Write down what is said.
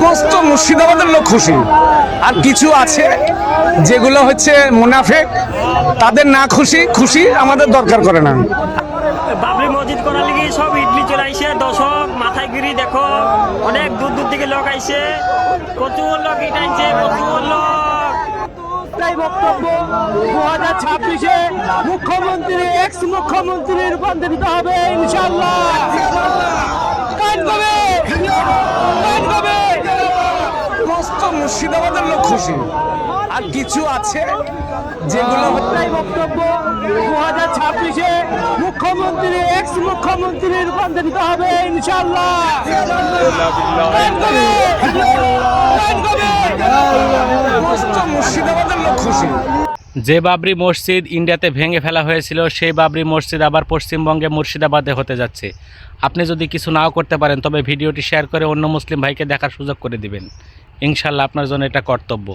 সমস্ত মুর্শিদাবাদের লোক খুশি। আর কিছু আছে যেগুলো হচ্ছে মুনাফেক, তাদের না খুশি আমাদের দরকার করে না। বাবরি মসজিদ করার লিগে সব ইডলি চলে আইছে, দর্শক মাথায় গিরি দেখো, অনেক দূর দূর থেকে লোক আইছে, প্রচুর লোক ইটাইছে, প্রচুর লোক। বক্তব্য 2026-এ মুখ্যমন্ত্রী এক্স মুখ্যমন্ত্রী রূপান্তরিত হবে ইনশাআল্লাহ। সমস্ত মুর্শিদাবাদের লোক খুশি। আর কিছু আছে যেগুলো বক্তব্য 2026-এ মুখ্যমন্ত্রী এক্স মুখ্যমন্ত্রী রূপান্তরিত হবে ইনশাআল্লাহ। সমস্ত মুর্শিদাবাদের লোক খুশি। যে বাবরি মসজিদ ইন্ডিয়াতে ভেঙে ফেলা হয়েছিল, সেই বাবরি মসজিদ আবার পশ্চিমবঙ্গে মুর্শিদাবাদে হতে যাচ্ছে। আপনি যদি কিছু নাও করতে পারেন, তবে ভিডিওটি শেয়ার করে অন্য মুসলিম ভাইকে দেখার সুযোগ করে দিবেন। ইনশাল্লাহ আপনার জন্য এটা কর্তব্য।